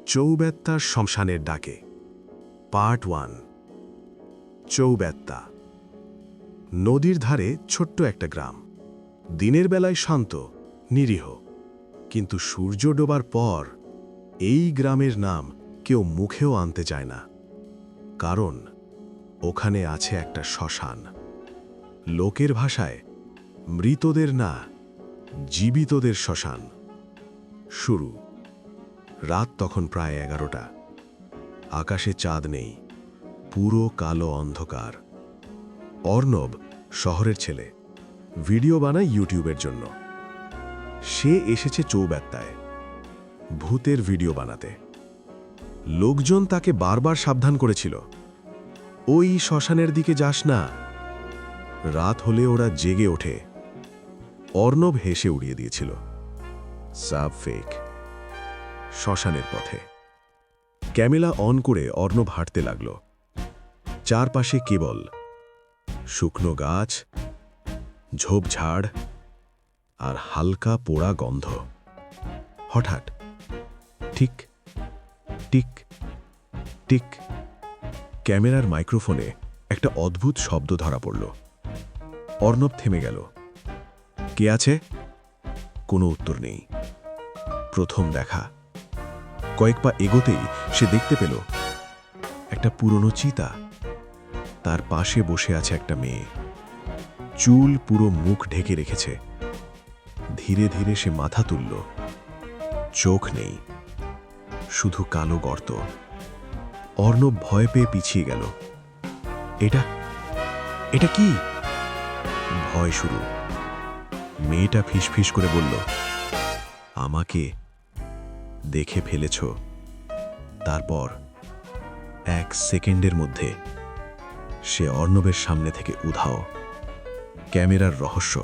চৌবেত্তার শ্মশানের ডাকে পার্ট 1। চৌবেত্তা। নদীর ধারে ছোট্ট একটা গ্রাম। দিনের বেলায় শান্ত, নিরীহ, কিন্তু সূর্য ডোবার পর এই গ্রামের নাম কেউ মুখেও আনতে চায় না, কারণ ওখানে আছে একটা শ্মশান। লোকের ভাষায় মৃতদের না, জীবিতদের শ্মশান। শুরু। রাত তখন প্রায় 11টা। আকাশে চাঁদ নেই, পুরো কালো অন্ধকার। অর্ণব শহরের ছেলে, ভিডিও বানায় ইউটিউবের জন্য। সে এসেছে চৌবেত্তায় ভূতের ভিডিও বানাতে। লোকজন তাকে বারবার সাবধান করেছিল, ওই শ্মশানের দিকে যাস না। রাত হলে ওরা জেগে ওঠে। অর্ণব হেসে উড়িয়ে দিয়েছিল, সাব ফেক। শ্মশানের পথে ক্যামেরা অন করে অর্ণব হাঁটতে লাগল। চারপাশে কেবল শুকনো গাছ, ঝোপঝাড় আর হালকা পোড়া গন্ধ। হঠাৎ ঠিক টিক টিক ক্যামেরার মাইক্রোফোনে একটা অদ্ভুত শব্দ ধরা পড়ল। অর্ণব থেমে গেল। কে আছে? কোনো উত্তর নেই। প্রথম দেখা। কয়েক পা এগোতেই সে দেখতে পেল একটা পুরনো চিতা। তার পাশে বসে আছে একটা মেয়ে, চুল পুরো মুখ ঢেকে রেখেছে। ধীরে ধীরে সে মাথা তুলল। চোখ নেই, শুধু কালো গর্ত। অর্ণব ভয় পেয়ে পিছিয়ে গেল। এটা এটা কি? ভয় শুরু। মেয়েটা ফিসফিস করে বলল, আমাকে দেখে ফেলেছ। তারপর 1 সেকেন্ডের মধ্যে সে অর্ণবের সামনে থেকে উধাও। ক্যামেরার রহস্য।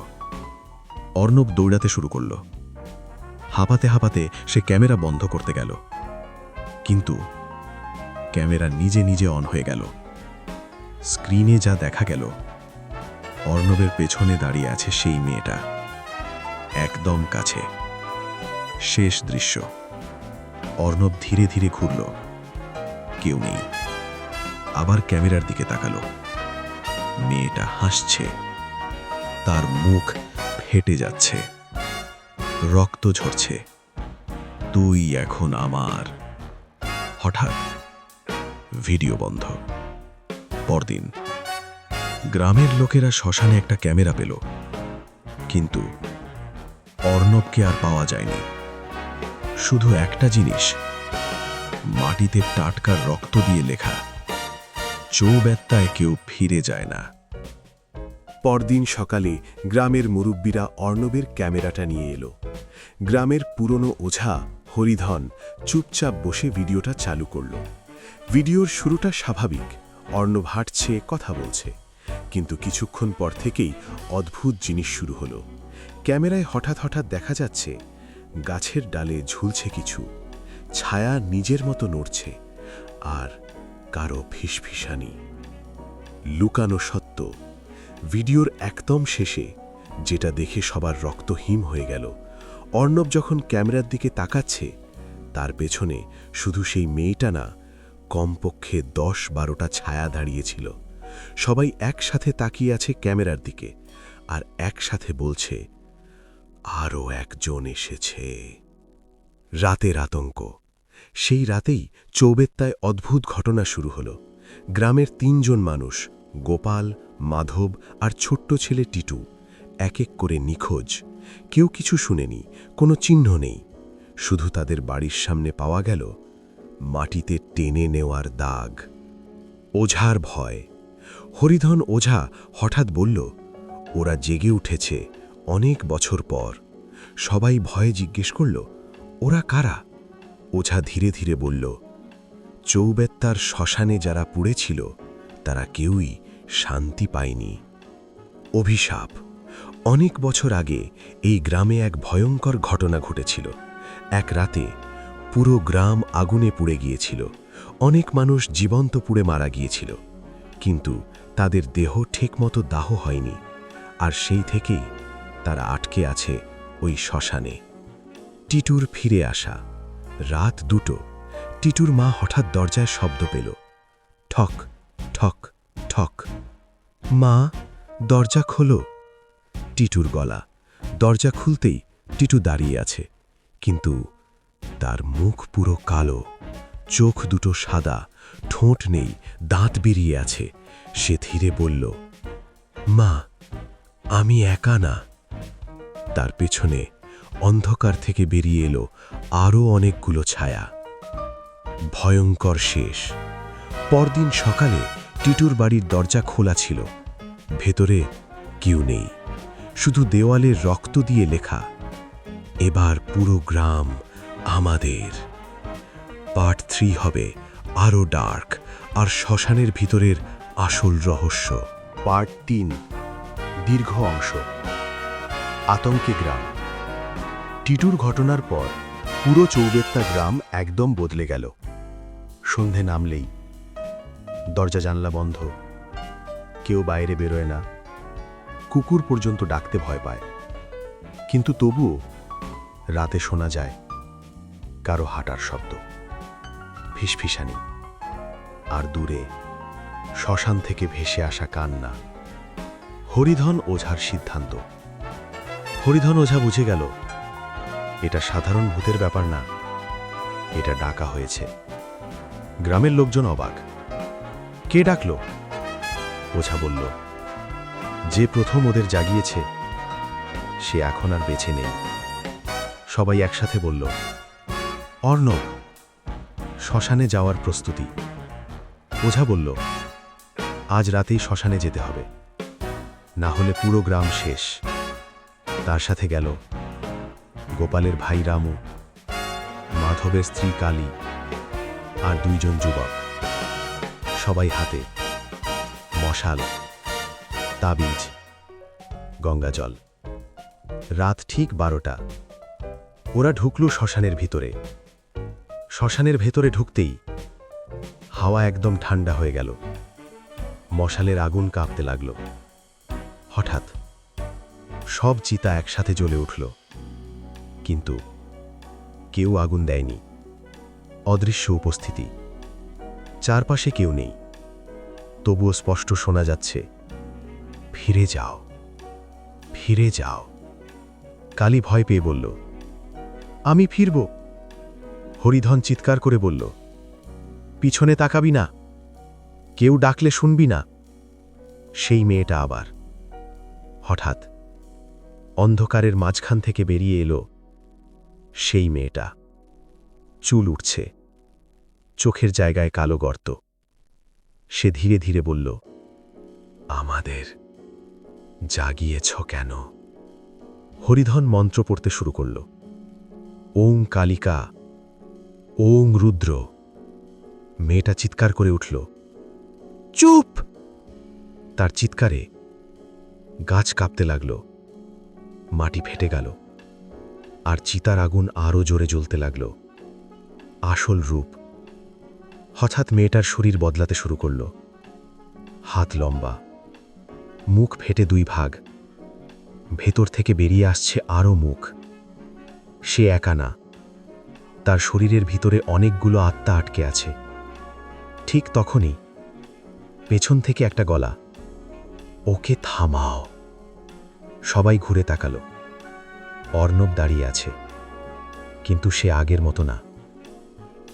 অর্ণব দৌড়াতে শুরু করল। হাঁপাতে হাঁপাতে সে ক্যামেরা বন্ধ করতে গেল, কিন্তু ক্যামেরা নিজে নিজে অন হয়ে গেল। স্ক্রিনে যা দেখা গেল, অর্ণবের পেছনে দাঁড়িয়ে আছে সেই মেয়েটা, একদম কাছে। শেষ দৃশ্য। অর্ণব ধীরে ধীরে ঘুরল, কেউ নেই। আবার ক্যামেরার দিকে তাকালো। মেয়েটা হাসছে, তার মুখ ফেটে যাচ্ছে, রক্ত ঝরছে। তুই এখন আমার। হঠাৎ ভিডিও বন্ধ। পরদিন গ্রামের লোকেরা শ্মশানে একটা ক্যামেরা পেল, কিন্তু অর্ণবকে আর পাওয়া যায়নি। শুধু একটা জিনিস, মাটিতে টাটকা রক্ত দিয়ে লেখা, চৌবেত্তায় কেউ ফিরে যায় না। পরদিন সকালে গ্রামের মুরব্বীরা অর্ণবের ক্যামেরাটা নিয়ে এলো। গ্রামের পুরনো ওঝা হরিধন চুপচাপ বসে ভিডিওটা চালু করল। ভিডিওর শুরুটা স্বাভাবিক, অর্ণব হাঁটছে, কথা বলছে, কিন্তু কিছুক্ষণ পর থেকেই অদ্ভুত জিনিস শুরু হলো। ক্যামেরায় হঠাৎ হঠাৎ দেখা যাচ্ছে গাছের ডালে ঝুলছে কিছু, ছায়া নিজের মতো নড়ছে, আর কারো ফিসফিসানি। লুকানো সত্য। ভিডিওর একদম শেষে যেটা দেখে সবার রক্ত হিম হয়ে গেল, অর্ণব যখন ক্যামেরার দিকে তাকাচ্ছে, তার পেছনে শুধু সেই মেয়েটা না, কমপক্ষে 10-12টা ছায়া দাঁড়িয়েছিল। সবাই একসাথে তাকিয়ে আছে ক্যামেরার দিকে, আর একসাথে বলছে, আরও একজন এসেছে। রাতের আতঙ্ক। সেই রাতেই চৌবেত্তায় অদ্ভুত ঘটনা শুরু হলো। গ্রামের 3 জন মানুষ, গোপাল, মাধব আর ছোট্ট ছেলে টিটু, এক এক করে নিখোঁজ। কেউ কিছু শুনেনি, কোনো চিহ্ন নেই। শুধু তাদের বাড়ির সামনে পাওয়া গেল মাটিতে টেনে নেওয়ার দাগ। ওঝার ভয়। হরিধন ওঝা হঠাৎ বলল, ওরা জেগে উঠেছে অনেক বছর পর। সবাই ভয়ে জিজ্ঞেস করল, ওরা কারা? ওঝা ধীরে ধীরে বলল, চৌবেত্তার শ্মশানে যারা পুড়েছিল তারা কেউই শান্তি পায়নি। অভিশাপ। অনেক বছর আগে এই গ্রামে এক ভয়ঙ্কর ঘটনা ঘটেছিল। এক রাতে পুরো গ্রাম আগুনে পুড়ে গিয়েছিল। অনেক মানুষ জীবন্ত পুড়ে মারা গিয়েছিল, কিন্তু তাদের দেহ ঠিকমতো দাহ হয়নি, আর সেই থেকেই তারা আটকে আছে ওই শ্মশানে। টিটুর ফিরে আসা। রাত 2টো। টিটুর মা হঠাৎ দরজায় শব্দ পেল, ঠক ঠক ঠক। মা, দরজা খোলো। টিটুর গলা। দরজা খুলতেই টিটু দাঁড়িয়ে আছে, কিন্তু তার মুখ পুরো কালো, চোখ দুটো সাদা, ঠোঁট নেই, দাঁত বেরিয়ে আছে। সে ধীরে বলল, মা, আমি একা না। তার পেছনে অন্ধকার থেকে বেরিয়ে এলো আরও অনেকগুলো ছায়া। ভয়ঙ্কর শেষ। পরদিন সকালে টিটুর বাড়ির দরজা খোলা ছিল। ভেতরে কেউ নেই, শুধু দেওয়ালের রক্ত দিয়ে লেখা, এবার পুরো গ্রাম আমাদের। পার্ট 3 হবে আরও ডার্ক, আর শ্মশানের ভিতরের আসল রহস্য। পার্ট 3, দীর্ঘ অংশ। আতঙ্কে গ্রাম। টিটুর ঘটনার পর পুরো চৌবেত্তা গ্রাম একদম বদলে গেল। সন্ধে নামলেই দরজা জানলা বন্ধ, কেউ বাইরে বেরোয় না, কুকুর পর্যন্ত ডাকতে ভয় পায়। কিন্তু তবুও রাতে শোনা যায় কারো হাঁটার শব্দ, ফিসফিসানি, আর দূরে শ্মশান থেকে ভেসে আসা কান্না। হরিধন ওঝার সিদ্ধান্ত। হরিধন ওঝা বুঝে গেল এটা সাধারণ ভূতের ব্যাপার না, এটা ডাকা হয়েছে। গ্রামের লোকজন অবাক। কে ডাকলো? ওঝা বলল, যে প্রথম ওদের জাগিয়েছে সে এখন আর বেঁচে নেই। সবাই একসাথে বলল, অর্ণব। শ্মশানে যাওয়ার প্রস্তুতি। ওঝা বলল, আজ রাতেই শ্মশানে যেতে হবে, না হলে পুরো গ্রাম শেষ। তার সাথে গেল গোপালের ভাই রামু, মাধবের স্ত্রী কালী, আর 2 জন যুবক। সবাই হাতে মশাল, তাবিজ, গঙ্গাজল। রাত ঠিক 12টা। ওরা ঢুকল শ্মশানের ভিতরে। শ্মশানের ভেতরে ঢুকতেই হাওয়া একদম ঠান্ডা হয়ে গেল। মশালের আগুন কাঁপতে লাগল। হঠাৎ সব চিতা একসাথে জ্বলে উঠল, কিন্তু কেউ আগুন দেয়নি। অদৃশ্য উপস্থিতি। চারপাশে কেউ নেই, তবুও স্পষ্ট শোনা যাচ্ছে, ফিরে যাও, ফিরে যাও। কালী ভয় পেয়ে বলল, আমি ফিরব। হরিধন চিৎকার করে বলল, পিছনে তাকাবি না, কেউ ডাকলে শুনবি না। সেই মেয়েটা আবার। হঠাৎ অন্ধকারের মাঝখান থেকে বেরিয়ে এলো সেই মেয়েটা। চুল উঠছে, চোখের জায়গায় কালো গর্ত। সে ধীরে ধীরে বলল, আমাদের জাগিয়েছ কেন? হরিধন মন্ত্র পড়তে শুরু করল, ওং কালিকা, ওং রুদ্র। মেয়েটা চিৎকার করে উঠল, চুপ! তার চিৎকারে গাছ কাঁপতে লাগল, মাটি ফেটে গেল, আর চিতার আগুন আরও জোরে জ্বলতে লাগল। আসল রূপ। হঠাৎ মেয়েটার শরীর বদলাতে শুরু করল। হাত লম্বা, মুখ ফেটে 2 ভাগ, ভেতর থেকে বেরিয়ে আসছে আরও মুখ। সে একা না, তার শরীরের ভিতরে অনেকগুলো আত্মা আটকে আছে। ঠিক তখনই পেছন থেকে একটা গলা, ওকে থামাও। সবাই ঘুরে তাকালো। অর্ণব দাঁড়িয়ে আছে, কিন্তু সে আগের মতো না।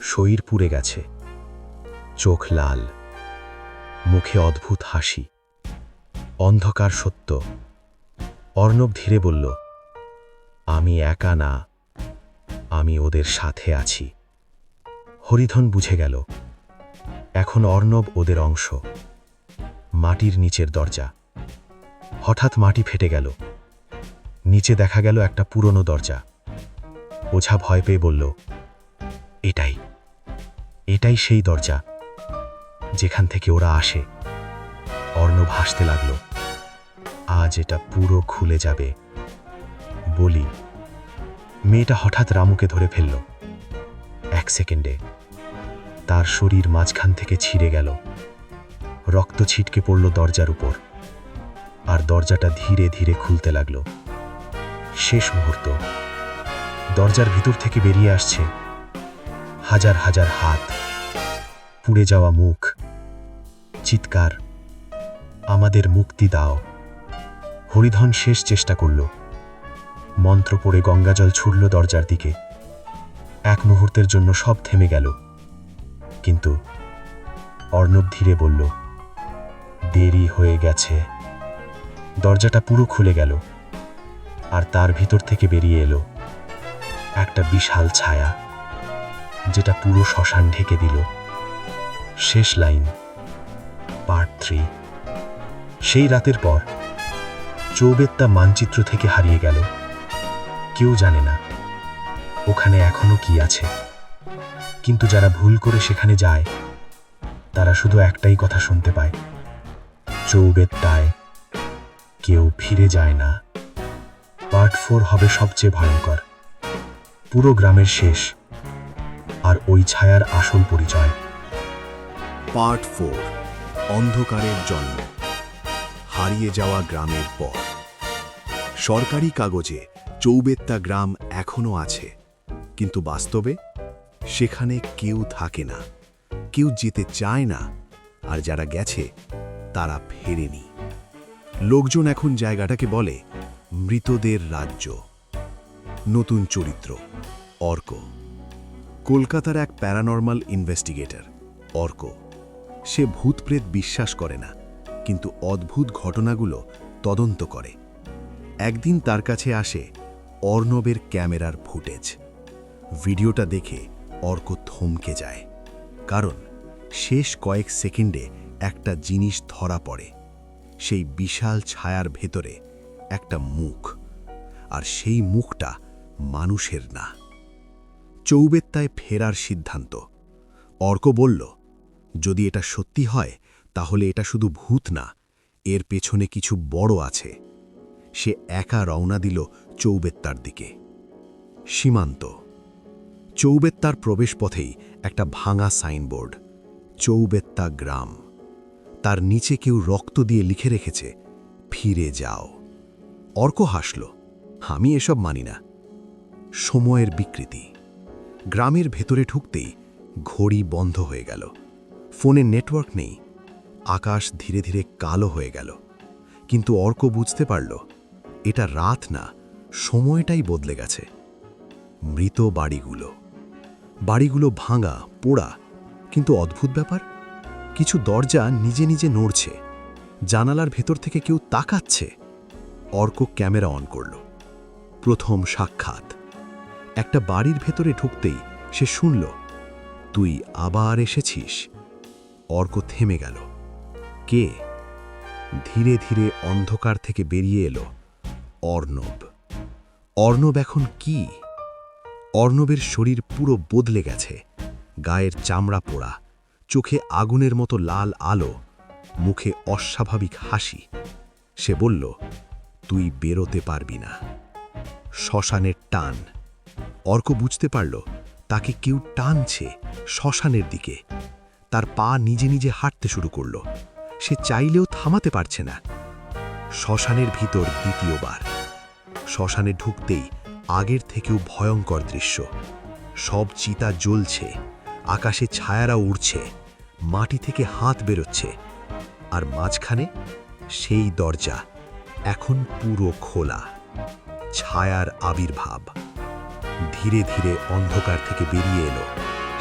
শরীর পুড়ে গেছে, চোখ লাল, মুখে অদ্ভুত হাসি। অন্ধকার সত্য। অর্ণব ধীরে বলল, আমি একা না, আমি ওদের সাথে আছি। হরিধন বুঝে গেল এখন অর্ণব ওদের অংশ। মাটির নিচের দরজা। হঠাৎ মাটি ফেটে গেল, নিচে দেখা গেল একটা পুরনো দরজা। ওঝা ভয় পেয়ে বলল, এটাই এটাই সেই দরজা যেখান থেকে ওরা আসে। অর্ণব হাসতে লাগল, আজ এটা পুরো খুলে যাবে। বলি, মেয়েটা হঠাৎ রামুকে ধরে ফেলল। 1 সেকেন্ডে তার শরীর মাঝখান থেকে ছিঁড়ে গেল। রক্ত ছিটকে পড়ল দরজার উপর, আর দরজাটা ধীরে ধীরে খুলতে লাগল। শেষ মুহূর্ত। দরজার ভিতর থেকে বেরিয়ে আসছে হাজার হাজার হাত, পুড়ে যাওয়া মুখ, চিৎকার, আমাদের মুক্তি দাও। হরিধন শেষ চেষ্টা করল, মন্ত্র পড়ে গঙ্গাজল ছুড়ল দরজার দিকে। এক মুহূর্তের জন্য সব থেমে গেল, কিন্তু অর্ণব ধীরে বলল, দেরি হয়ে গেছে। দরজাটা পুরো খুলে গেল, আর তার ভিতর থেকে বেরিয়ে এলো একটা বিশাল ছায়া, যেটা পুরো শ্মশান ঢেকে দিল। শেষ লাইন, পার্ট 3। সেই রাতের পর চৌবেত্তা মানচিত্র থেকে হারিয়ে গেল। কেউ জানে না ওখানে এখনো কি আছে, কিন্তু যারা ভুল করে সেখানে যায় তারা শুধু একটাই কথা শুনতে পায়, চৌবেত্তায় কেউ ফিরে যায় না। পার্ট 4 হবে সবচেয়ে ভয়ঙ্কর, পুরো গ্রামের শেষ, আর ওই ছায়ার আসল পরিচয়। পার্ট 4, অন্ধকারের জন্ম। হারিয়ে যাওয়া গ্রামের পর। সরকারি কাগজে চৌবেত্তা গ্রাম এখনো আছে, কিন্তু বাস্তবে সেখানে কেউ থাকে না, কেউ যেতে চায় না, আর যারা গেছে তারা ফেরেনি। লোকজন এখন জায়গাটাকে বলে মৃতদের রাজ্য। নতুন চরিত্র অর্ক, কলকাতার এক প্যারানর্মাল ইনভেস্টিগেটর। অর্ক, সে ভূতপ্রেত বিশ্বাস করে না, কিন্তু অদ্ভুত ঘটনাগুলো তদন্ত করে। একদিন তার কাছে আসে অর্ণবের ক্যামেরার ফুটেজ। ভিডিওটা দেখে অর্ক থমকে যায়, কারণ শেষ কয়েক সেকেন্ডে একটা জিনিস ধরা পড়ে। সেই বিশাল ছায়ার ভেতরে একটা মুখ, আর সেই মুখটা মানুষের না। চৌবেত্তায় ফেরার সিদ্ধান্ত। অর্ক বলল, যদি এটা সত্যি হয় তাহলে এটা শুধু ভূত না, এর পেছনে কিছু বড় আছে। সে একা রওনা দিল চৌবেত্তার দিকে। সীমান্ত। চৌবেত্তার প্রবেশপথেই একটা ভাঙা সাইনবোর্ড, চৌবেত্তা গ্রাম। তার নিচে কেউ রক্ত দিয়ে লিখে রেখেছে, ফিরে যাও। অর্ক হাসল, আমি এসব মানি না। সময়ের বিকৃতি। গ্রামের ভেতরে ঢুকতেই ঘড়ি বন্ধ হয়ে গেল, ফোনে নেটওয়ার্ক নেই, আকাশ ধীরে ধীরে কালো হয়ে গেল। কিন্তু অর্ক বুঝতে পারল এটা রাত না, সময়টাই বদলে গেছে। মৃত বাড়িগুলো ভাঙা, পোড়া, কিন্তু অদ্ভুত ব্যাপার, কিছু দরজা নিজে নিজে নড়ছে, জানালার ভেতর থেকে কেউ তাকাচ্ছে। অর্ক ক্যামেরা অন করল। প্রথম সাক্ষাৎ। একটা বাড়ির ভেতরে ঢুকতেই সে শুনল, তুই আবার এসেছিস। অর্ক থেমে গেল। কে? ধীরে ধীরে অন্ধকার থেকে বেরিয়ে এলো অর্ণব। অর্ণব এখন কি? অর্ণবের শরীর পুরো বদলে গেছে, গায়ের চামড়া পোড়া, চোখে আগুনের মতো লাল আলো, মুখে অস্বাভাবিক হাসি। সে বলল, তুই বেরোতে পারবি না। শ্মশানের টান। অর্ক বুঝতে পারল তাকে কেউ টানছে শ্মশানের দিকে। তার পা নিজে নিজে হাঁটতে শুরু করল, সে চাইলেও থামাতে পারছে না। শ্মশানের ভিতর দ্বিতীয়বার। শ্মশানে ঢুকতেই আগের থেকেও ভয়ঙ্কর দৃশ্য। সব চিতা জ্বলছে, আকাশে ছায়ারা উড়ছে, মাটি থেকে হাত বেরোচ্ছে, আর মাঝখানে সেই দরজা এখন পুরো খোলা। ছায়ার আবির্ভাব। ধীরে ধীরে অন্ধকার থেকে বেরিয়ে এলো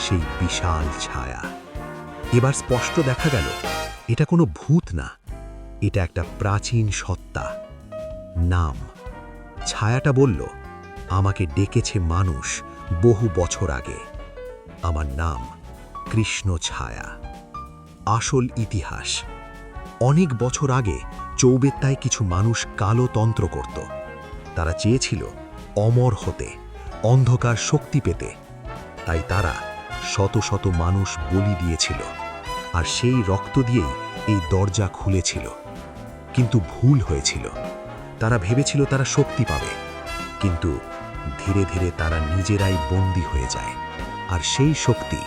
সেই বিশাল ছায়া। এবার স্পষ্ট দেখা গেল এটা কোনো ভূত না, এটা একটা প্রাচীন সত্তা। নাম। ছায়াটা বলল, আমাকে ডেকেছে মানুষ বহু বছর আগে। আমার নাম কৃষ্ণ ছায়া। আসল ইতিহাস। অনেক বছর আগে চৌবেত্তায় কিছু মানুষ কালো তন্ত্র করত। তারা চেয়েছিল অমর হতে, অন্ধকার শক্তি পেতে। তাই তারা শত শত মানুষ বলি দিয়েছিল, আর সেই রক্ত দিয়েই এই দরজা খুলেছিল। কিন্তু ভুল হয়েছিল। তারা ভেবেছিল তারা শক্তি পাবে, কিন্তু ধীরে ধীরে তারা নিজেরাই বন্দী হয়ে যায়, আর সেই শক্তি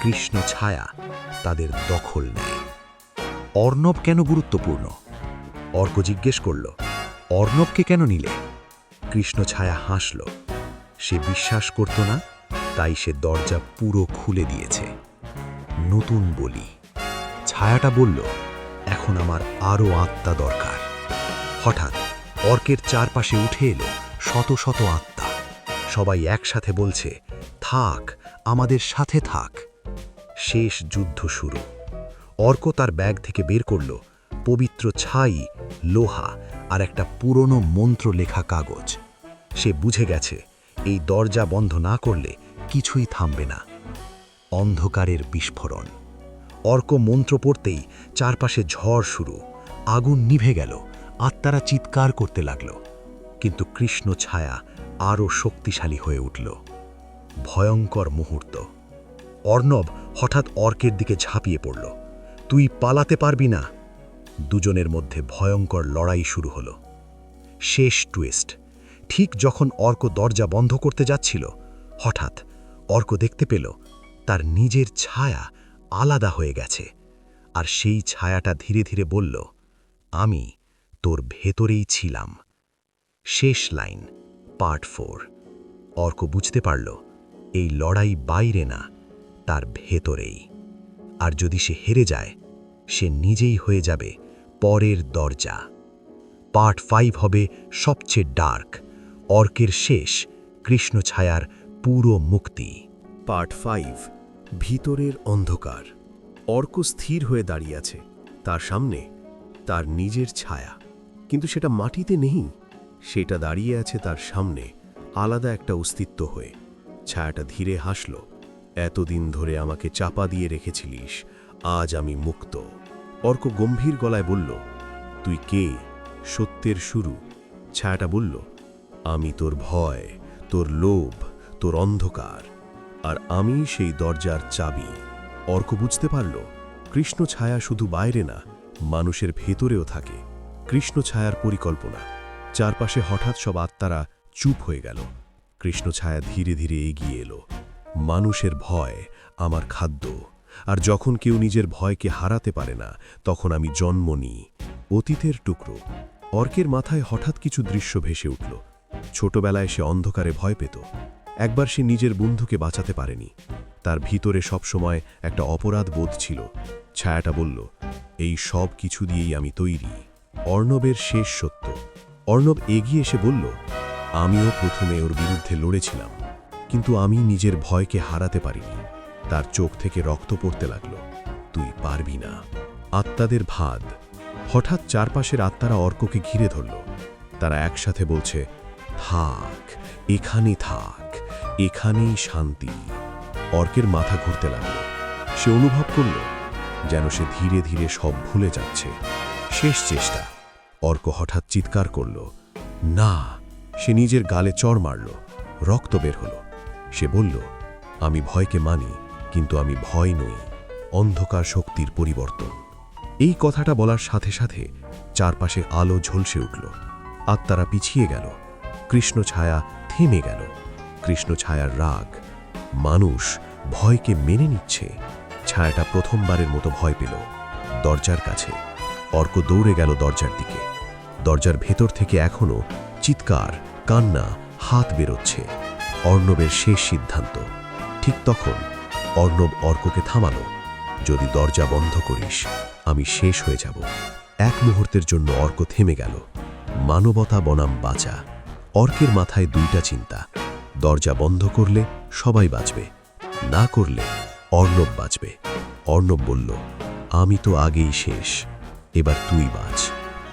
কৃষ্ণ ছায়া তাদের দখল নেয়। অর্ণব কেন গুরুত্বপূর্ণ? অর্ক জিজ্ঞেস করল, অর্ণবকে কেন নিলে? কৃষ্ণ ছায়া হাসল। সে বিশ্বাস করত না, তাই সে দরজা পুরো খুলে দিয়েছে। নতুন বলি। ছায়াটা বলল, এখন আমার আরও আত্মা দরকার। হঠাৎ অর্কের চারপাশে উঠে এলো শত শত আত্মা। সবাই একসাথে বলছে, থাক, আমাদের সাথে থাক। শেষ যুদ্ধ শুরু। অর্ক তার ব্যাগ থেকে বের করল পবিত্র ছাই, লোহা আর একটা পুরনো মন্ত্র লেখা কাগজ। সে বুঝে গেছে এই দরজা বন্ধ না করলে কিছুই থামবে না। অন্ধকারের বিস্ফোরণ। অর্ক মন্ত্র পড়তেই চারপাশে ঝড় শুরু। আগুন নিভে গেল, আত্মারা চিৎকার করতে লাগল। কিন্তু কৃষ্ণ ছায়া আরও শক্তিশালী হয়ে উঠল। ভয়ঙ্কর মুহূর্ত। অর্ণব হঠাৎ অর্কের দিকে ঝাঁপিয়ে পড়ল। তুই পালাতে পারবি না। দুজনের মধ্যে ভয়ঙ্কর লড়াই শুরু হলো। শেষ টুইস্ট। ঠিক যখন অর্ক দরজা বন্ধ করতে যাচ্ছিল, হঠাৎ অর্ক দেখতে পেল তার নিজের ছায়া আলাদা হয়ে গেছে। আর সেই ছায়াটা ধীরে ধীরে বলল, আমি তোর ভেতরেই ছিলাম। শেষ লাইন, পার্ট 4। অর্ক বুঝতে পারল এই লড়াই বাইরে না, তার ভেতরেই। আর যদি সে হেরে যায়, সে নিজেই হয়ে যাবে পরের দরজা। পার্ট 5 হবে সবচেয়ে ডার্ক। অর্কের শেষ, কৃষ্ণ ছায়ার পুরো মুক্তি। পার্ট 5, ভিতরের অন্ধকার। অর্ক স্থির হয়ে দাঁড়িয়ে আছে। তার সামনে তার নিজের ছায়া, কিন্তু সেটা মাটিতে নেই। সেটা দাঁড়িয়ে আছে তার সামনে আলাদা একটা অস্তিত্ব হয়ে। ছায়াটা ধীরে হাসল। এতদিন ধরে আমাকে চাপা দিয়ে রেখেছিলিস, আজ আমি মুক্ত। অর্ক গম্ভীর গলায় বলল, তুই কে? সত্যের শুরু। ছায়াটা বলল, আমি তোর ভয়, তোর লোভ, তোর অন্ধকার, আর আমি সেই দরজার চাবি। অর্ক বুঝতে পারল কৃষ্ণ ছায়া শুধু বাইরে না, মানুষের ভেতরেও থাকে। কৃষ্ণ ছায়ার পরিকল্পনা। চারপাশে হঠাৎ সব আত্মারা চুপ হয়ে গেল। কৃষ্ণ ছায়া ধীরে ধীরে এগিয়ে এলো। মানুষের ভয় আমার খাদ্য, আর যখন কেউ নিজের ভয়কে হারাতে পারে না, তখন আমি জন্ম নিই। অতীতের টুকরো। অর্কের মাথায় হঠাৎ কিছু দৃশ্য ভেসে উঠল। ছোটবেলায় সে অন্ধকারে ভয় পেত। একবার সে নিজের বন্ধুকে বাঁচাতে পারেনি। তার ভিতরে সবসময় একটা অপরাধ বোধ ছিল। ছায়াটা বলল, এই সব কিছু দিয়েই আমি তৈরি। অর্ণবের শেষ সত্য। অর্ণব এগিয়ে এসে বলল, আমিও প্রথমে ওর বিরুদ্ধে লড়েছিলাম, কিন্তু আমি নিজের ভয়কে হারাতে পারিনি। তার চোখ থেকে রক্ত পড়তে লাগল। তুই পারবি না। আত্মাদের ভাদ। হঠাৎ চারপাশের আত্মারা অর্ককে ঘিরে ধরল। তারা একসাথে বলছে, থাক, এখানেই থাক, এখানেই শান্তি। অর্কের মাথা ঘুরতে লাগল। সে অনুভব করল যেন সে ধীরে ধীরে সব ভুলে যাচ্ছে। শেষ চেষ্টা। অর্ক হঠাৎ চিৎকার করল, না। সে নিজের গালে চড় মারল। রক্ত বের হলো। সে বলল, আমি ভয়কে মানি, কিন্তু আমি ভয় নই। অন্ধকার শক্তির পরিবর্তন। এই কথাটা বলার সাথে সাথে চারপাশে আলো ঝলসে উঠল। আত্মারা পিছিয়ে গেল। কৃষ্ণ ছায়া থেমে গেল। কৃষ্ণ ছায়ার রাগ। মানুষ ভয়কে মেনে নিচ্ছে। ছায়াটা প্রথমবারের মতো ভয় পেল। দরজার কাছে। অর্ক দৌড়ে গেল দরজার দিকে। দরজার ভেতর থেকে এখনো চিৎকার, কান্না, হাত বেরোচ্ছে। অর্ণবের শেষ সিদ্ধান্ত। ঠিক তখন অর্ণব অর্ককে থামালো, যদি দরজা বন্ধ করিস, আমি শেষ হয়ে যাব। এক মুহূর্তের জন্য অর্ক থেমে গেল। মানবতা বনাম বাঁচা। অর্কের মাথায় দুইটা চিন্তা, দরজা বন্ধ করলে সবাই বাঁচবে, না করলে অর্ণব বাঁচবে। অর্ণব বলল, আমি তো আগেই শেষ, এবার তুই বাঁচ।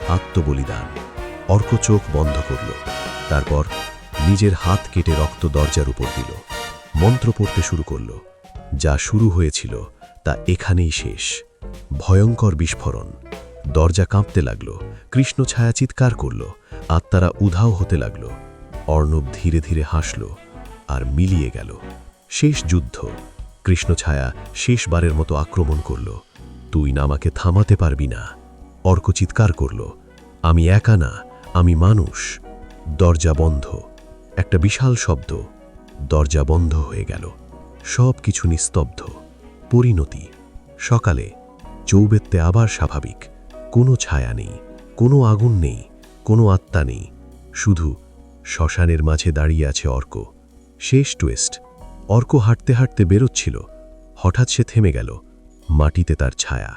আত্মবলিদান। অর্ক চোখ বন্ধ করল। তারপর নিজের হাত কেটে রক্ত দরজার উপর দিল। মন্ত্র পড়তে শুরু করল। যা শুরু হয়েছিল তা এখানেই শেষ। ভয়ঙ্কর বিস্ফোরণ। দরজা কাঁপতে লাগল। কৃষ্ণ ছায়া চিৎকার করল। আত্মারা উধাও হতে লাগল। অর্ণব ধীরে ধীরে হাসল আর মিলিয়ে গেল। শেষ যুদ্ধ। কৃষ্ণ ছায়া শেষবারের মতো আক্রমণ করল। তুই না আমাকে থামাতে পারবি না। অর্ক চিৎকার করল, আমি একা না, আমি মানুষ। দরজা বন্ধ। একটা বিশাল শব্দ। দরজা বন্ধ হয়ে গেল। সব কিছু নিস্তব্ধ। পরিণতি। সকালে চৌবেত্তে আবার স্বাভাবিক। কোনো ছায়া নেই, কোনো আগুন নেই, কোনো আত্মা নেই, শুধু শ্মশানের মাঝে দাঁড়িয়ে আছে অর্ক। শেষ টুইস্ট। অর্ক হাঁটতে হাঁটতে বেরোচ্ছিল, হঠাৎ সে থেমে গেল। মাটিতে তার ছায়া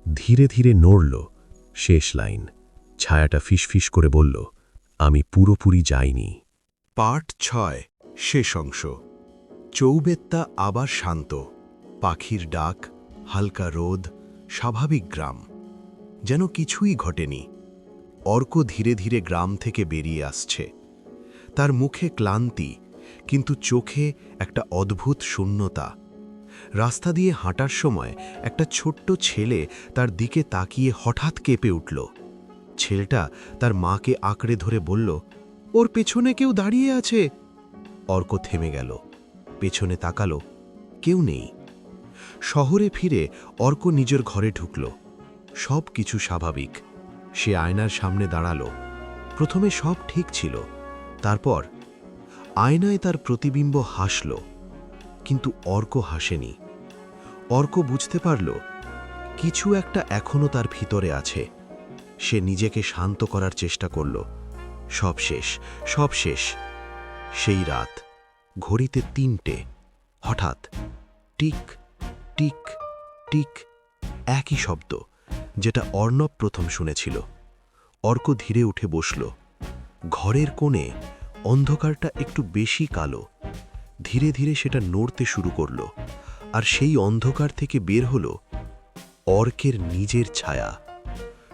ধীরে ধীরে নড়ল। শেষ লাইন। ছায়াটা ফিসফিস করে বলল, আমি পুরোপুরি যাইনি। পার্ট 6 শেষ অংশ। চৌবেত্তা আবার শান্ত। পাখির ডাক, হালকা রোদ, স্বাভাবিক গ্রাম, যেন কিছুই ঘটেনি। অর্ক ধীরে ধীরে গ্রাম থেকে বেরিয়ে আসছে। তার মুখে ক্লান্তি, কিন্তু চোখে একটা অদ্ভুত শূন্যতা। রাস্তা দিয়ে হাঁটার সময় একটা ছোট্ট ছেলে তার দিকে তাকিয়ে হঠাৎ কেঁপে উঠল। ছেলেটা তার মাকে আঁকড়ে ধরে বলল, ওর পেছনে কেউ দাঁড়িয়ে আছে। অর্ক থেমে গেল, পেছনে তাকালো, কেউ নেই। শহরে ফিরে অর্ক নিজের ঘরে ঢুকল। সব কিছু স্বাভাবিক। সে আয়নার সামনে দাঁড়ালো। প্রথমে সব ঠিক ছিল, তারপর আয়নায় তার প্রতিবিম্ব হাসল, কিন্তু অর্ক হাসেনি। অর্ক বুঝতে পারল কিছু একটা এখনো তার ভিতরে আছে। সে নিজেকে শান্ত করার চেষ্টা করল। সব শেষ, সব শেষ। সেই রাত, ঘড়িতে 3টে। হঠাৎ টিক টিক টিক, একই শব্দ, যেটা অর্ণব প্রথম শুনেছিল। অর্ক ধীরে উঠে বসল। ঘরের কোণে অন্ধকারটা একটু বেশি কালো। ধীরে ধীরে সেটা নড়তে শুরু করল, আর সেই অন্ধকার থেকে বের হল অর্কের নিজের ছায়া,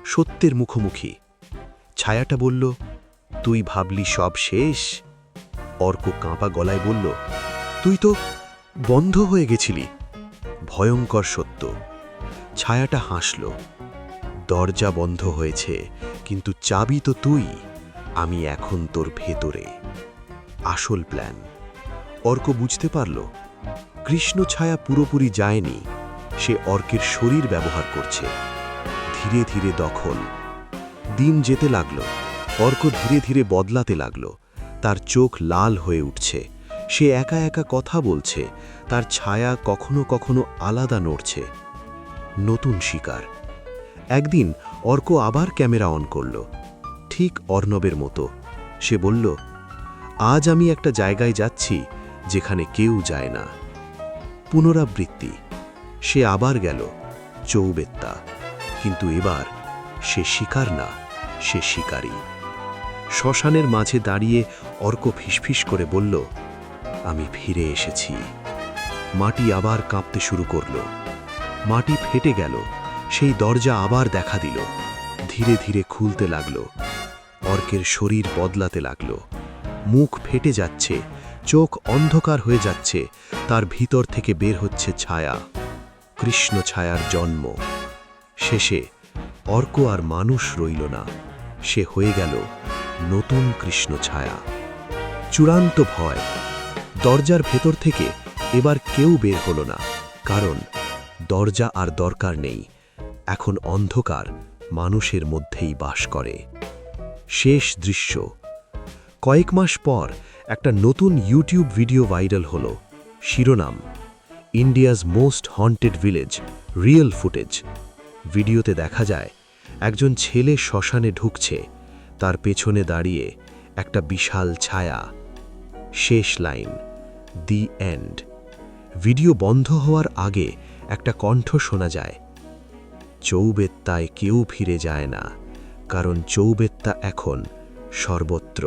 সত্যের মুখোমুখি। ছায়াটা বলল, তুই ভাবলি সব শেষ? অর্ক কাঁপা গলায় বলল, তুই তো বন্ধ হয়ে গেছিলি। ভয়ঙ্কর সত্য। ছায়াটা হাসল, দরজা বন্ধ হয়েছে, কিন্তু চাবি তো তুই। আমি এখন তোর ভেতরে। আসল প্ল্যান। অর্ক বুঝতে পারল, কৃষ্ণ ছায়া পুরোপুরি যায়নি, সে অর্কের শরীর ব্যবহার করছে। ধীরে ধীরে দখল। দিন যেতে লাগল। অর্ক ধীরে ধীরে বদলাতে লাগল। তার চোখ লাল হয়ে উঠছে। সে একা একা কথা বলছে। তার ছায়া কখনো কখনো আলাদা নড়ছে। নতুন শিকার। একদিন অর্ক আবার ক্যামেরা অন করল, ঠিক অর্ণবের মতো। সে বলল, আজ আমি একটা জায়গায় যাচ্ছি যেখানে কেউ যায় না। পুনরাবৃত্তি। সে আবার গেল, চৌবেত্তা। কিন্তু এবার সে শিকার না, সে শিকারী। শ্মশানের মাঝে দাঁড়িয়ে অর্ক ফিসফিস করে বলল, আমি ফিরে এসেছি। মাটি আবার কাঁপতে শুরু করল। মাটি ফেটে গেল। সেই দরজা আবার দেখা দিল। ধীরে ধীরে খুলতে লাগল। অর্কের শরীর বদলাতে লাগল। মুখ ফেটে যাচ্ছে, চোখ অন্ধকার হয়ে যাচ্ছে। তার ভিতর থেকে বের হচ্ছে ছায়া, কৃষ্ণ ছায়ার জন্ম। শেষে অর্ক আর মানুষ রইল না। সে হয়ে গেল নতুন কৃষ্ণ ছায়া। চূড়ান্ত ভয়। দরজার ভেতর থেকে এবার কেউ বের হল না, কারণ দরজা আর দরকার নেই। এখন অন্ধকার মানুষের মধ্যেই বাস করে। শেষ দৃশ্য। কয়েক মাস পর একটা নতুন ইউটিউব ভিডিও ভাইরাল হলো। শিরোনাম, India's most haunted village, real footage. ভিডিওতে দেখা যায় একজন ছেলে শ্মশানে ঢুকছে। তার পেছনে দাঁড়িয়ে একটা বিশাল ছায়া। শেষ লাইন, দি এন্ড। ভিডিও বন্ধ হওয়ার আগে একটা কণ্ঠ শোনা যায়, চৌবেত্তায় কেউ ফিরে যায় না, কারণ চৌবেত্তা এখন সর্বত্র।